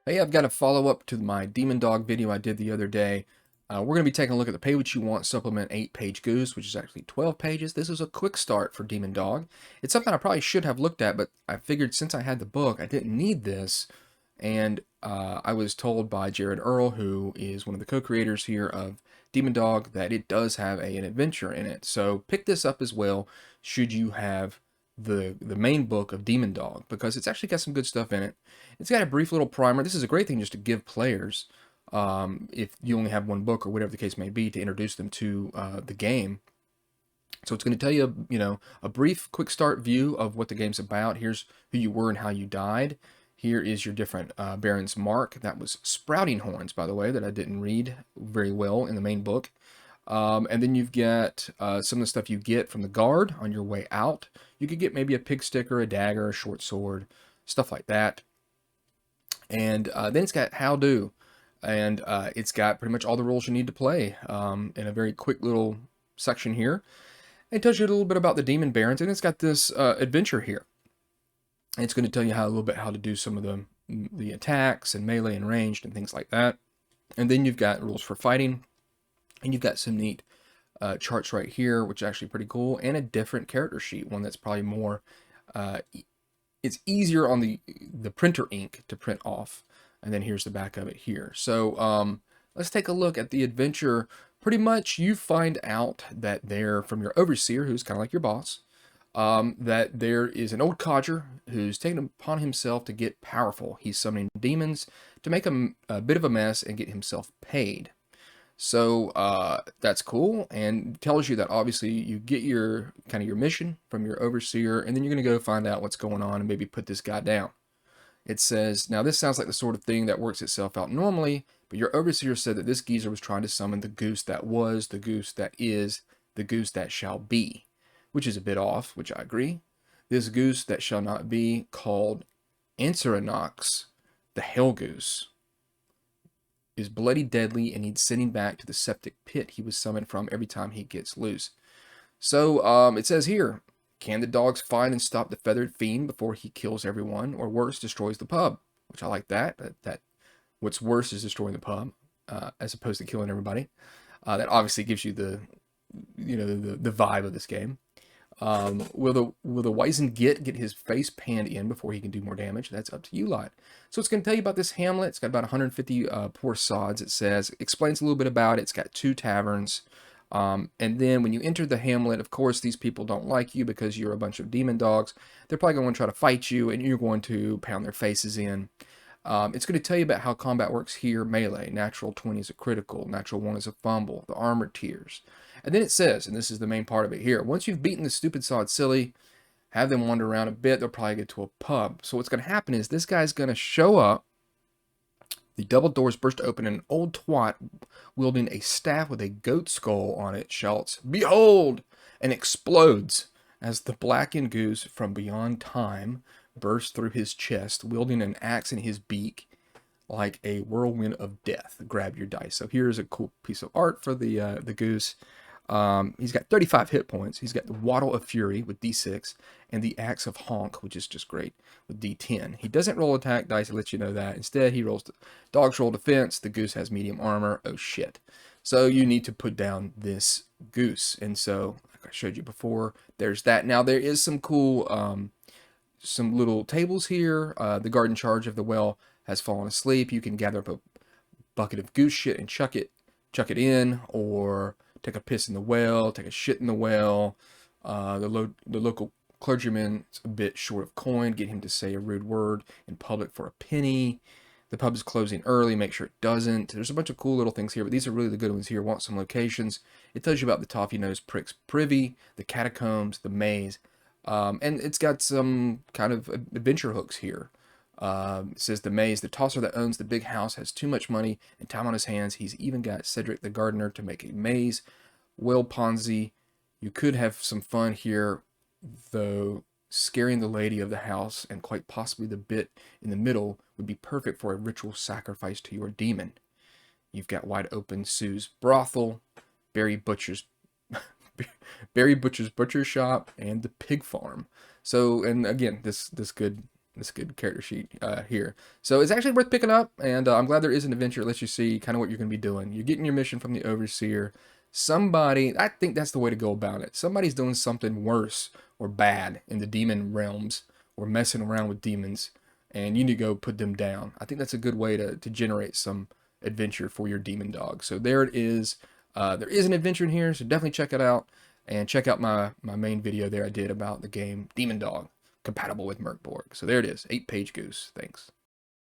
Hey, I've got a follow-up to my Demon Dog video I did the other day. We're going to be taking a look at the Pay What You Want supplement 8-page Goose, which is actually 12 pages. This is a quick start for Demon Dog. It's something I probably should have looked at, but I figured since I had the book, I didn't need this. And I was told by Jared Earl, who is one of the co-creators here of Demon Dog, that it does have an adventure in it. So pick this up as well, should you have the main book of Demon Dog, because it's actually got some good stuff in it. It's got a brief little primer. This is a great thing just to give players, if you only have one book or whatever the case may be, to introduce them to the game. So it's going to tell you, a brief, quick start view of what the game's about. Here's who you were and how you died. Here is your different Baron's Mark. That was Sprouting Horns, by the way, that I didn't read very well in the main book. And then you've got some of the stuff you get from the guard on your way out. You could get maybe a pig sticker, a dagger, a short sword, stuff like that. And then it's got how do, and it's got pretty much all the rules you need to play in a very quick little section here. It tells you a little bit about the Demon Barons, and it's got this adventure here. And it's going to tell you how a little bit how to do some of the attacks and melee and ranged and things like that. And then you've got rules for fighting, and you've got some neat charts right here, which is actually pretty cool, and a different character sheet, one that's probably more it's easier on the printer ink to print off. And then here's the back of it here. So let's take a look at the adventure. Pretty much you find out that they're from your overseer, who's kind of like your boss, that there is an old codger who's taken upon himself to get powerful. He's summoning demons to make a bit of a mess and get himself paid. So that's cool, and tells you that obviously you get your kind of your mission from your overseer, and then you're going to go find out what's going on and maybe put this guy down. It says, now this sounds like the sort of thing that works itself out normally, but your overseer said that this geezer was trying to summon the goose that was, the goose that is, the goose that shall be, which is a bit off, which I agree. This goose that shall not be, called Ansaranox, the hell goose, is bloody deadly and needs sending back to the septic pit he was summoned from every time he gets loose. So it says here, can the dogs find and stop the feathered fiend before he kills everyone, or worse, destroys the pub? Which I like that. That what's worse is destroying the pub, as opposed to killing everybody. That obviously gives you the vibe of this game. Will the Wizen get his face panned in before he can do more damage? That's up to you lot. So it's going to tell you about this hamlet. It's got about 150 poor sods, it says. Explains a little bit about it. It's got 2 taverns. And then when you enter the hamlet, of course, these people don't like you because you're a bunch of demon dogs. They're probably going to try to fight you, and you're going to pound their faces in. It's going to tell you about how combat works here. Melee, natural 20 is a critical, natural 1 is a fumble, the armor tiers. And then it says, and this is the main part of it here, once you've beaten the stupid sod silly, have them wander around a bit, they'll probably get to a pub. So what's going to happen is this guy's going to show up, the double doors burst open, and an old twat wielding a staff with a goat skull on it shouts, "Behold!" and explodes as the blackened goose from beyond time bursts through his chest, wielding an axe in his beak like a whirlwind of death. Grab your dice. So here's a cool piece of art for the goose. He's got 35 hit points. He's got the Waddle of Fury with D6 and the Axe of Honk, which is just great, with D10. He doesn't roll attack dice to let you know that. Instead, he rolls dogs roll defense. The goose has medium armor. Oh shit. So you need to put down this goose. And so, like I showed you before, there's that. Now there is some cool, some little tables here. The guard in charge of the well has fallen asleep. You can gather up a bucket of goose shit and chuck it in, or take a piss in the well, take a shit in the well. The local clergyman's a bit short of coin. Get him to say a rude word in public for a penny. The pub is closing early. Make sure it doesn't. There's a bunch of cool little things here, but these are really the good ones here. Want some locations. It tells you about the Toffee Nose Prick's privy, the catacombs, the maze. And it's got some kind of adventure hooks here. It says the maze, the tosser that owns the big house has too much money and time on his hands. He's even got Cedric the gardener to make a maze. Well, Ponzi, you could have some fun here, though scaring the lady of the house and quite possibly the bit in the middle would be perfect for a ritual sacrifice to your demon. You've got Wide Open Sue's brothel, Barry Butcher's butcher shop, and the pig farm. So, and again, this good this good character sheet here. So it's actually worth picking up, and I'm glad there is an adventure. It lets you see kind of what you're going to be doing. You're getting your mission from the Overseer. Somebody, I think that's the way to go about it. Somebody's doing something worse or bad in the demon realms, or messing around with demons, and you need to go put them down. I think that's a good way to generate some adventure for your demon dog. So there it is. There is an adventure in here, so definitely check it out. And check out my main video there I did about the game Demon Dog, compatible with Merkborg. So there it is, 8-page Goose. Thanks.